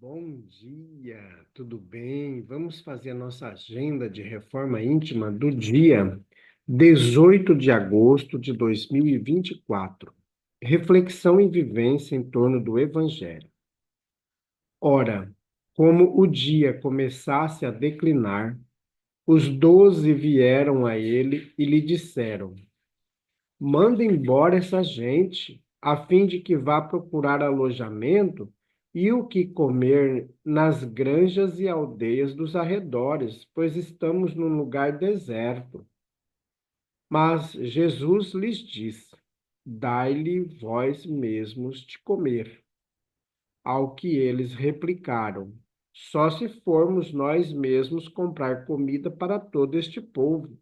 Bom dia, tudo bem? Vamos fazer a nossa agenda de reforma íntima do dia 18 de agosto de 2024. Reflexão e vivência em torno do Evangelho. Ora, como o dia começasse a declinar, os 12 vieram a ele e lhe disseram: Manda embora essa gente, a fim de que vá procurar alojamento e o que comer nas granjas e aldeias dos arredores, pois estamos num lugar deserto. Mas Jesus lhes disse: Dai-lhe vós mesmos de comer. Ao que eles replicaram: Só se formos nós mesmos comprar comida para todo este povo,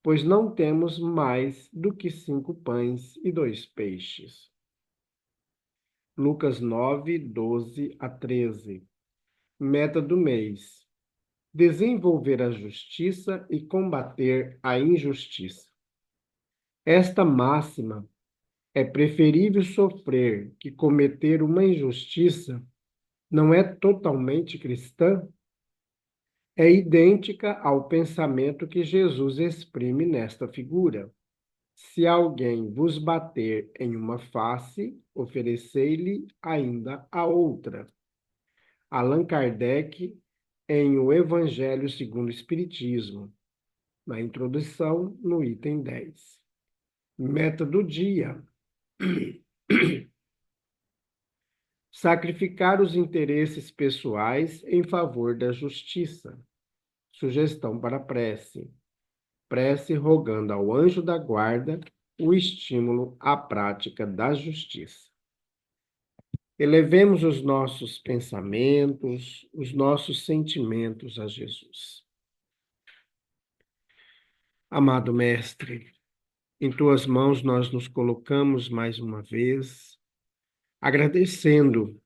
pois não temos mais do que 5 pães e 2 peixes. Lucas 9, 12 a 13. Meta do mês: desenvolver a justiça e combater a injustiça. Esta máxima é preferível sofrer que cometer uma injustiça, não é totalmente cristã? É idêntica ao pensamento que Jesus exprime nesta figura. Se alguém vos bater em uma face, oferecei-lhe ainda a outra. Allan Kardec, em O Evangelho segundo o Espiritismo, na introdução, no item 10. Meta do dia: sacrificar os interesses pessoais em favor da justiça. Sugestão para prece: prece rogando ao anjo da guarda o estímulo à prática da justiça. Elevemos os nossos pensamentos, os nossos sentimentos a Jesus. Amado Mestre, em tuas mãos nós nos colocamos mais uma vez, agradecendo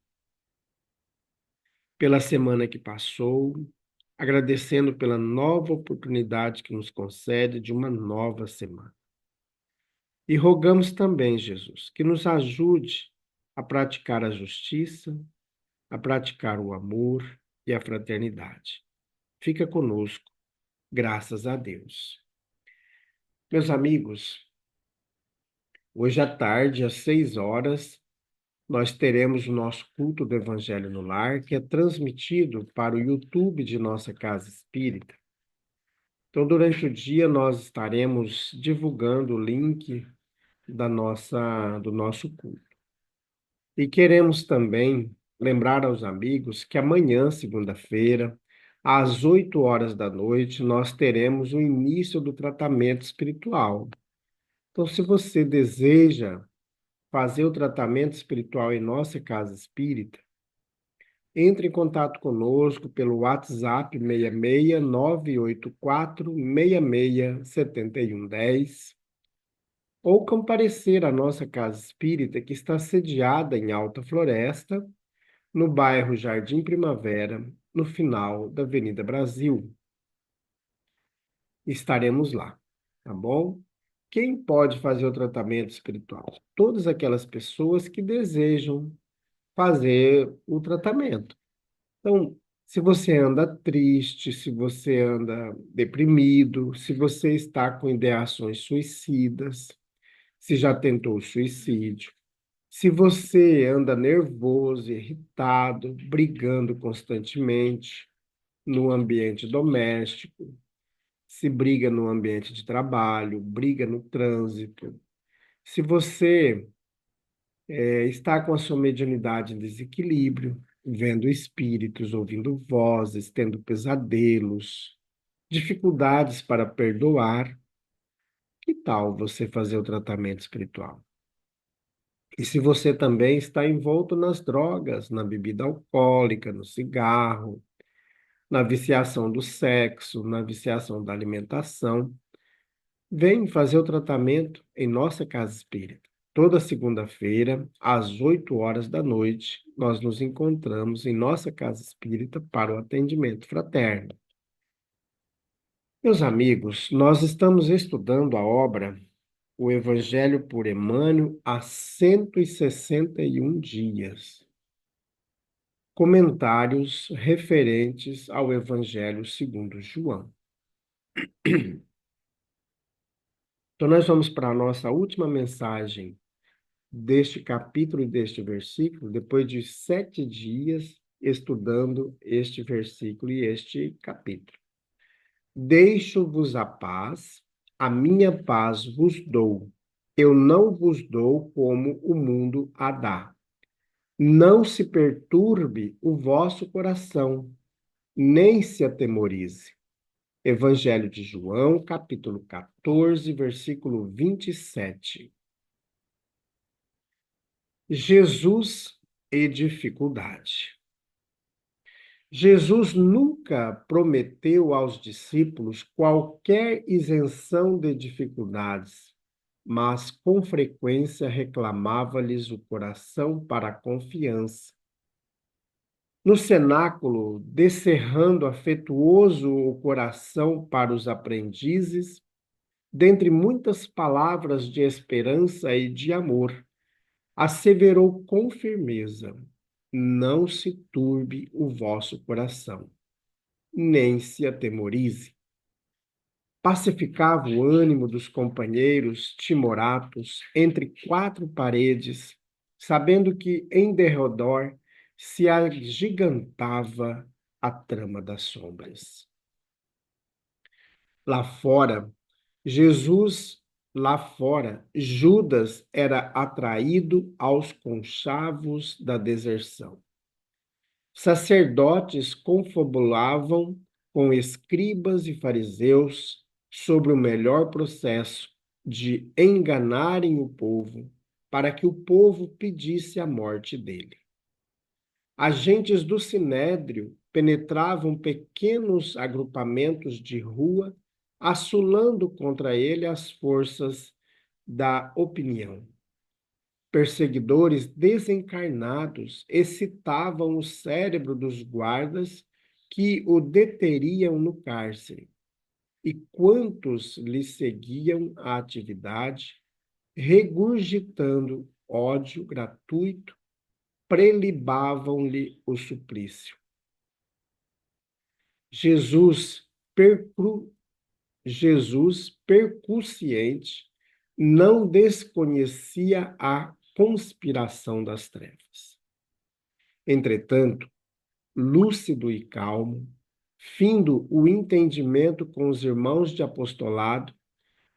pela semana que passou, agradecendo pela nova oportunidade que nos concede de uma nova semana. E rogamos também, Jesus, que nos ajude a praticar a justiça, a praticar o amor e a fraternidade. Fica conosco, graças a Deus. Meus amigos, hoje à tarde, às 6 horas, nós teremos o nosso culto do Evangelho no Lar, que é transmitido para o YouTube de nossa Casa Espírita. Então, durante o dia, nós estaremos divulgando o link do nosso culto. E queremos também lembrar aos amigos que amanhã, segunda-feira, às 8 horas da noite, nós teremos o início do tratamento espiritual. Então, se você deseja fazer o tratamento espiritual em nossa casa espírita, entre em contato conosco pelo WhatsApp 66984667110 ou comparecer à nossa casa espírita que está sediada em Alta Floresta, no bairro Jardim Primavera, no final da Avenida Brasil. Estaremos lá, tá bom? Quem pode fazer o tratamento espiritual? Todas aquelas pessoas que desejam fazer o tratamento. Então, se você anda triste, se você anda deprimido, se você está com ideações suicidas, se já tentou suicídio, se você anda nervoso, irritado, brigando constantemente no ambiente doméstico, se briga no ambiente de trabalho, briga no trânsito, se você está com a sua mediunidade em desequilíbrio, vendo espíritos, ouvindo vozes, tendo pesadelos, dificuldades para perdoar, que tal você fazer o tratamento espiritual? E se você também está envolto nas drogas, na bebida alcoólica, no cigarro, na viciação do sexo, na viciação da alimentação, vem fazer o tratamento em nossa casa espírita. Toda segunda-feira, às 8 horas da noite, nós nos encontramos em nossa casa espírita para o atendimento fraterno. Meus amigos, nós estamos estudando a obra O Evangelho por Emmanuel há 161 dias. comentários referentes ao Evangelho segundo João. Então, nós vamos para a nossa última mensagem deste capítulo e deste versículo, depois de 7 dias estudando este versículo e este capítulo. Deixo-vos a minha paz vos dou. Eu não vos dou como o mundo a dá. Não se perturbe o vosso coração, nem se atemorize. Evangelho de João, capítulo 14, versículo 27. Jesus e dificuldade. Jesus nunca prometeu aos discípulos qualquer isenção de dificuldades, mas com frequência reclamava-lhes o coração para a confiança. No cenáculo, descerrando afetuoso o coração para os aprendizes, dentre muitas palavras de esperança e de amor, asseverou com firmeza: não se turbe o vosso coração, nem se atemorize. Pacificava o ânimo dos companheiros timoratos entre 4 paredes, sabendo que em derredor se agigantava a trama das sombras. Lá fora, Jesus, lá fora, Judas era atraído aos conchavos da deserção. Sacerdotes confabulavam com escribas e fariseus sobre o melhor processo de enganarem o povo, para que o povo pedisse a morte dele. Agentes do sinédrio penetravam pequenos agrupamentos de rua, assolando contra ele as forças da opinião. Perseguidores desencarnados excitavam o cérebro dos guardas que o deteriam no cárcere, e quantos lhe seguiam a atividade, regurgitando ódio gratuito, prelibavam-lhe o suplício. Jesus, percussiente, não desconhecia a conspiração das trevas. Entretanto, lúcido e calmo, findo o entendimento com os irmãos de apostolado,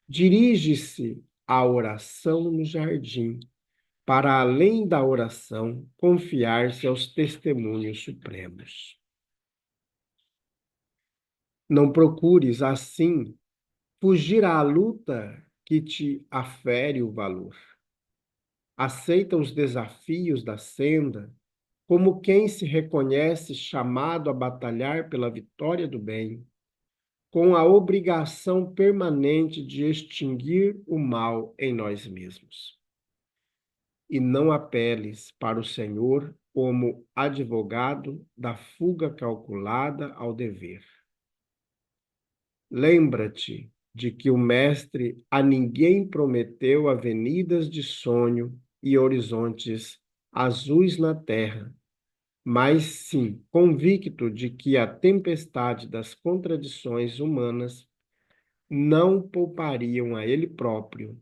dirige-se à oração no jardim, para além da oração, confiar-se aos testemunhos supremos. Não procures, assim, fugir à luta que te afere o valor. Aceita os desafios da senda como quem se reconhece chamado a batalhar pela vitória do bem, com a obrigação permanente de extinguir o mal em nós mesmos. E não apeles para o Senhor como advogado da fuga calculada ao dever. Lembra-te de que o Mestre a ninguém prometeu avenidas de sonho e horizontes azuis na terra, mas sim convicto de que a tempestade das contradições humanas não poupariam a ele próprio,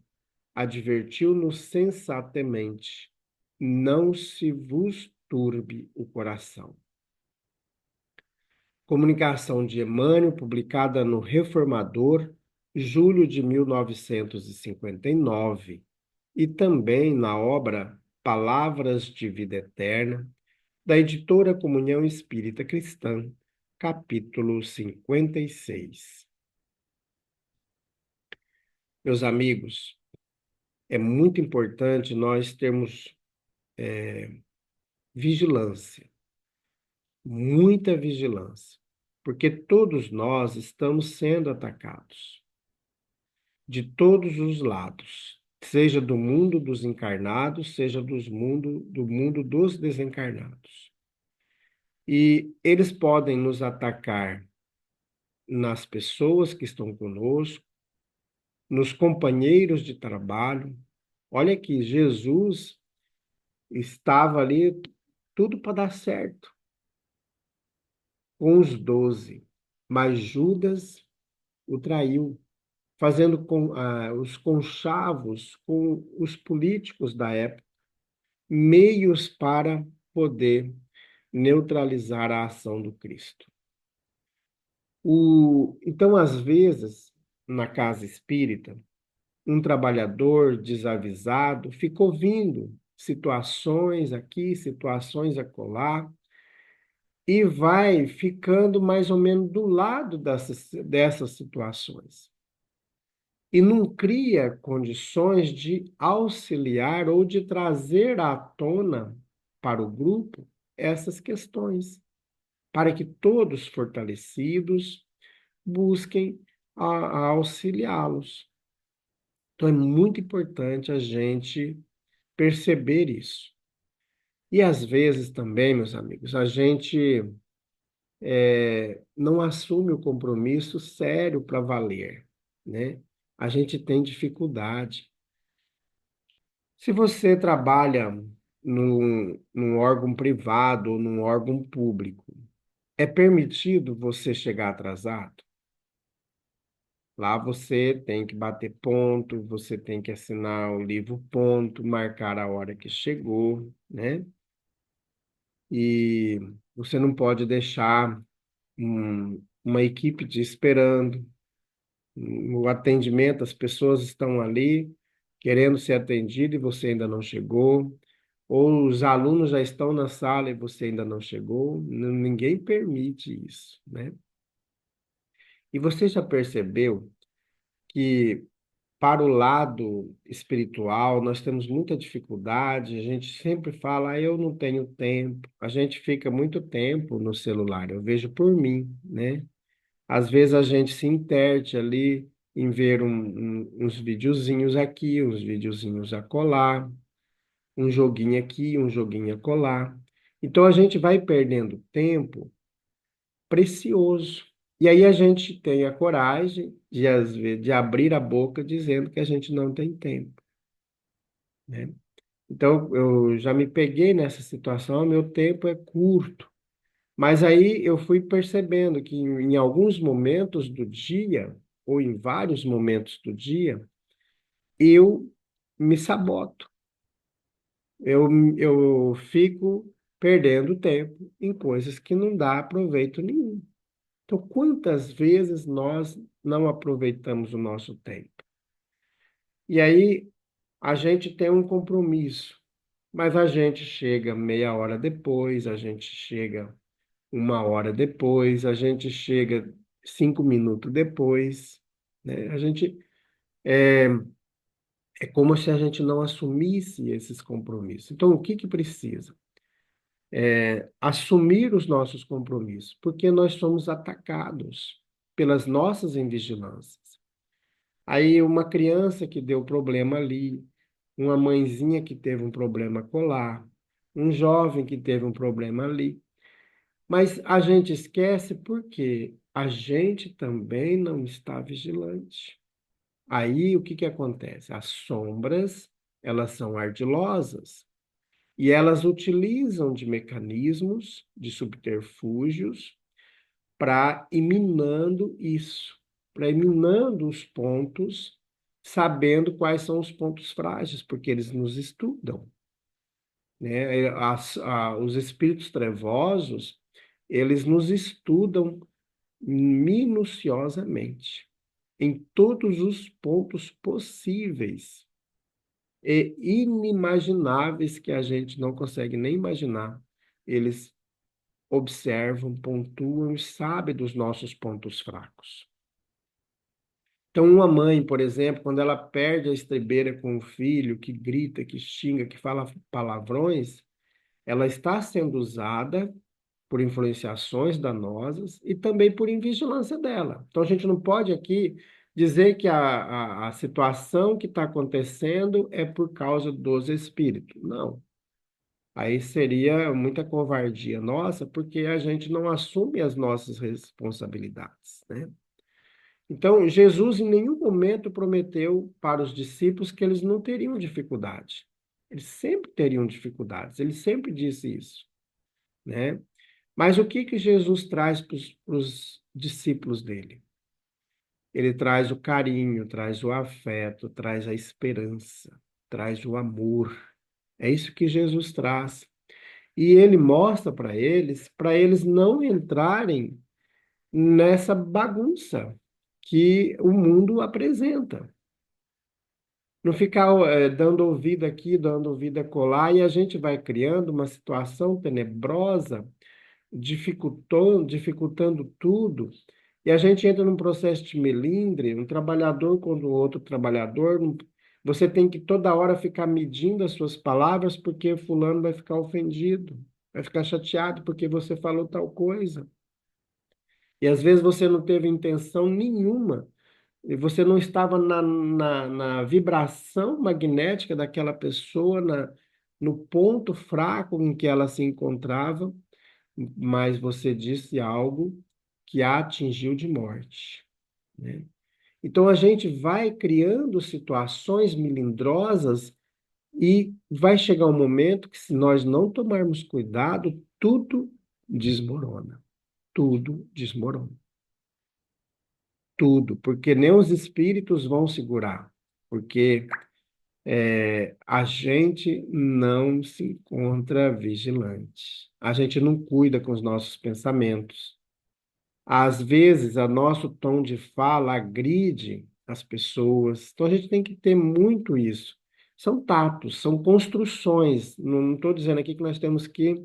advertiu-nos sensatamente: não se vos turbe o coração. Comunicação de Emmanuel, publicada no Reformador, julho de 1959, e também na obra Palavras de Vida Eterna, da editora Comunhão Espírita Cristã, capítulo 56. Meus amigos, é muito importante nós termos vigilância, muita vigilância, porque todos nós estamos sendo atacados de todos os lados, seja do mundo dos encarnados, seja do mundo dos desencarnados. E eles podem nos atacar nas pessoas que estão conosco, nos companheiros de trabalho. Olha que Jesus estava ali tudo para dar certo. com os 12, mas Judas o traiu, fazendo os conchavos com os políticos da época, meios para poder neutralizar a ação do Cristo. Então, às vezes, na casa espírita, um trabalhador desavisado fica ouvindo situações aqui, situações acolá, e vai ficando mais ou menos do lado dessas situações. E não cria condições de auxiliar ou de trazer à tona para o grupo essas questões, para que todos fortalecidos busquem a auxiliá-los. Então, é muito importante a gente perceber isso. E às vezes também, meus amigos, a gente não assume o compromisso sério para valer, né? A gente tem dificuldade. Se você trabalha num órgão privado ou num órgão público, é permitido você chegar atrasado? Lá você tem que bater ponto, você tem que assinar o livro ponto, marcar a hora que chegou, né? E você não pode deixar uma equipe te esperando. No atendimento, as pessoas estão ali querendo ser atendido e você ainda não chegou. Ou os alunos já estão na sala e você ainda não chegou. Ninguém permite isso, né? E você já percebeu que para o lado espiritual, nós temos muita dificuldade, a gente sempre fala, eu não tenho tempo, a gente fica muito tempo no celular, eu vejo por mim, né? Às vezes a gente se interte ali em ver uns videozinhos aqui, uns videozinhos acolá, um joguinho aqui, um joguinho acolá. Então a gente vai perdendo tempo precioso. E aí a gente tem a coragem de, às vezes, de abrir a boca dizendo que a gente não tem tempo, né? Então, eu já me peguei nessa situação, meu tempo é curto. Mas aí eu fui percebendo que em alguns momentos do dia, ou em vários momentos do dia, eu me saboto. Eu fico perdendo tempo em coisas que não dá proveito nenhum. Então, quantas vezes nós não aproveitamos o nosso tempo? E aí a gente tem um compromisso, mas a gente chega meia hora depois, a gente chega uma hora depois, a gente chega 5 minutos depois, né? É como se a gente não assumisse esses compromissos. Então, o que que precisa? Assumir os nossos compromissos, porque nós somos atacados pelas nossas invigilâncias. Aí uma criança que deu problema ali, uma mãezinha que teve um problema colar, um jovem que teve um problema ali. Mas a gente esquece porque a gente também não está vigilante. Aí o que que acontece? As sombras, elas são ardilosas e elas utilizam de mecanismos, de subterfúgios para ir minando isso, para ir minando os pontos, sabendo quais são os pontos frágeis, porque eles nos estudam, né? Os espíritos trevosos, eles nos estudam minuciosamente, em todos os pontos possíveis e inimagináveis que a gente não consegue nem imaginar. Eles observam, pontuam e sabem dos nossos pontos fracos. Então, uma mãe, por exemplo, quando ela perde a estribeira com o filho, que grita, que xinga, que fala palavrões, ela está sendo usada por influenciações danosas e também por invigilância dela. Então, a gente não pode aqui dizer que a situação que está acontecendo é por causa dos espíritos. Não. Aí seria muita covardia nossa, porque a gente não assume as nossas responsabilidades, né? Então, Jesus em nenhum momento prometeu para os discípulos que eles não teriam dificuldade. Eles sempre teriam dificuldades, ele sempre disse isso, né? Mas o que que Jesus traz para os discípulos dele? Ele traz o carinho, traz o afeto, traz a esperança, traz o amor. É isso que Jesus traz. E ele mostra para eles não entrarem nessa bagunça que o mundo apresenta. Não ficar dando ouvido aqui, dando ouvido acolá, e a gente vai criando uma situação tenebrosa, dificultando tudo, e a gente entra num processo de melindre, um trabalhador contra o outro trabalhador. Você tem que toda hora ficar medindo as suas palavras, porque fulano vai ficar ofendido, vai ficar chateado porque você falou tal coisa. E às vezes você não teve intenção nenhuma, e você não estava na vibração magnética daquela pessoa, no ponto fraco em que ela se encontrava, mas você disse algo que a atingiu de morte, né? Então a gente vai criando situações melindrosas e vai chegar um momento que, se nós não tomarmos cuidado, tudo desmorona. Tudo desmorona. Tudo, porque nem os espíritos vão segurar, porque a gente não se encontra vigilante. A gente não cuida com os nossos pensamentos. Às vezes, o nosso tom de fala agride as pessoas. Então, a gente tem que ter muito isso. São tatos, são construções. Não estou dizendo aqui que nós temos que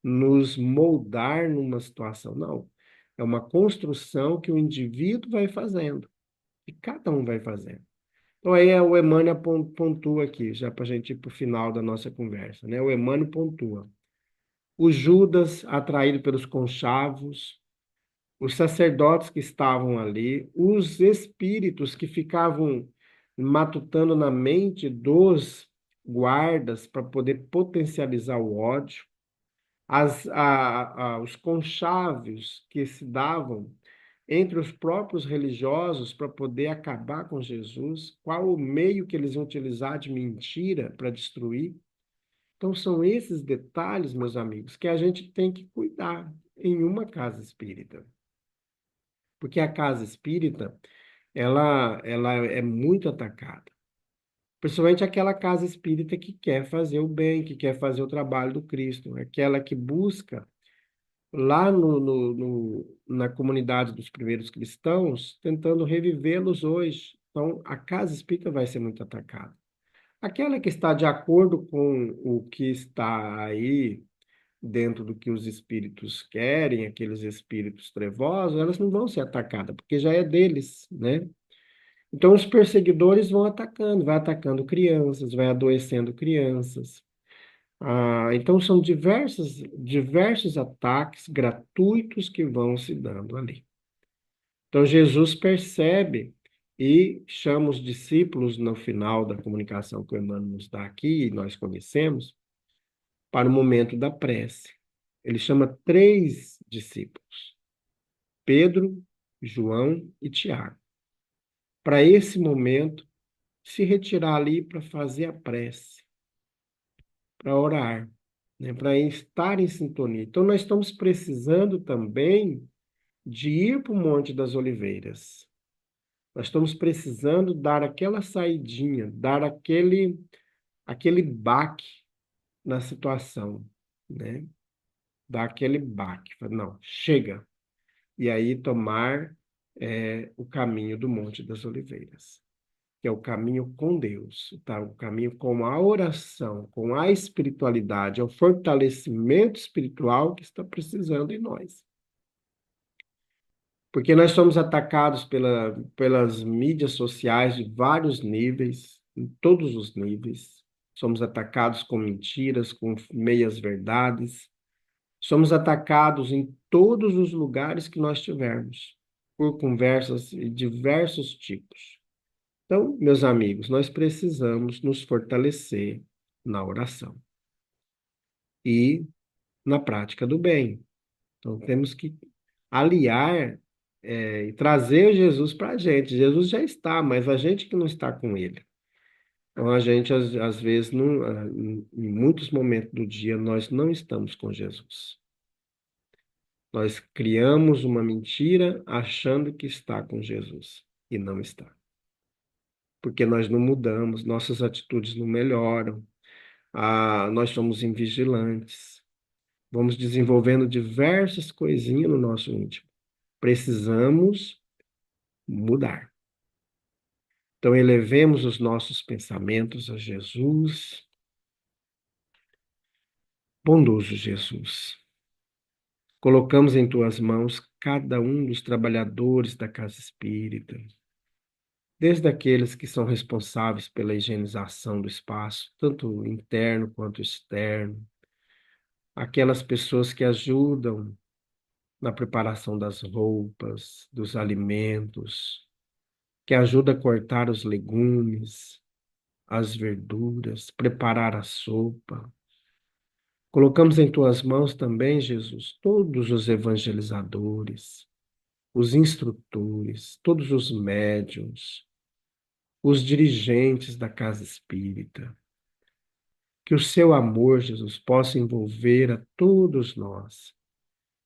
nos moldar numa situação, não. É uma construção que o indivíduo vai fazendo, e cada um vai fazendo. Então, aí o Emmanuel pontua aqui, já para a gente ir para o final da nossa conversa, né? O Emmanuel pontua. O Judas, atraído pelos conchavos, os sacerdotes que estavam ali, os espíritos que ficavam matutando na mente dos guardas para poder potencializar o ódio, os conchaves que se davam entre os próprios religiosos para poder acabar com Jesus, qual o meio que eles iam utilizar de mentira para destruir. Então, são esses detalhes, meus amigos, que a gente tem que cuidar em uma casa espírita. Porque a casa espírita, ela é muito atacada. Principalmente aquela casa espírita que quer fazer o bem, que quer fazer o trabalho do Cristo, aquela que busca lá na comunidade dos primeiros cristãos, tentando revivê-los hoje. Então, a casa espírita vai ser muito atacada. Aquela que está de acordo com o que está aí dentro do que os espíritos querem, aqueles espíritos trevosos, elas não vão ser atacadas, porque já é deles, né? Então, os perseguidores vão atacando, vai atacando crianças, vai adoecendo crianças. Então, são diversos ataques gratuitos que vão se dando ali. Então, Jesus percebe e chama os discípulos no final da comunicação que o Emmanuel nos dá aqui, e nós conhecemos, para o momento da prece. Ele chama três discípulos: Pedro, João e Tiago, para esse momento se retirar ali para fazer a prece, para orar, né, para estar em sintonia. Então, nós estamos precisando também de ir para o Monte das Oliveiras. Nós estamos precisando dar aquela saidinha, dar aquele baque na situação, né? Dar aquele baque. Não, chega. E aí tomar o caminho do Monte das Oliveiras, que é o caminho com Deus, tá? O caminho com a oração, com a espiritualidade, é o fortalecimento espiritual que está precisando em nós. Porque nós somos atacados pelas mídias sociais de vários níveis, em todos os níveis. Somos atacados com mentiras, com meias-verdades. Somos atacados em todos os lugares que nós tivermos, por conversas de diversos tipos. Então, meus amigos, nós precisamos nos fortalecer na oração e na prática do bem. Então, temos que aliar, e trazer Jesus para a gente. Jesus já está, mas a gente que não está com ele. Então, a gente, às vezes, em muitos momentos do dia, nós não estamos com Jesus. Nós criamos uma mentira achando que está com Jesus e não está. Porque nós não mudamos, nossas atitudes não melhoram, nós somos invigilantes, vamos desenvolvendo diversas coisinhas no nosso íntimo. Precisamos mudar. Então, elevemos os nossos pensamentos a Jesus, bondoso Jesus. Colocamos em tuas mãos cada um dos trabalhadores da casa espírita, desde aqueles que são responsáveis pela higienização do espaço, tanto interno quanto externo, aquelas pessoas que ajudam na preparação das roupas, dos alimentos, que ajudam a cortar os legumes, as verduras, preparar a sopa. Colocamos em tuas mãos também, Jesus, todos os evangelizadores, os instrutores, todos os médiuns, os dirigentes da casa espírita. Que o seu amor, Jesus, possa envolver a todos nós,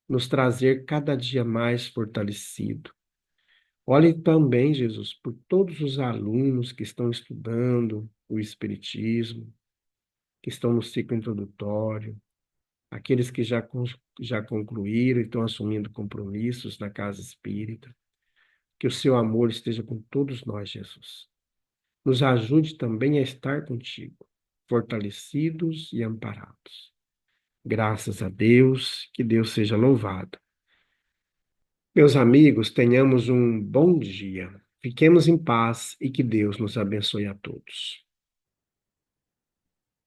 nos trazer cada dia mais fortalecido. Olhe também, Jesus, por todos os alunos que estão estudando o Espiritismo, que estão no ciclo introdutório, aqueles que já concluíram e estão assumindo compromissos na casa espírita. Que o seu amor esteja com todos nós, Jesus. Nos ajude também a estar contigo, fortalecidos e amparados. Graças a Deus, que Deus seja louvado. Meus amigos, tenhamos um bom dia. Fiquemos em paz e que Deus nos abençoe a todos.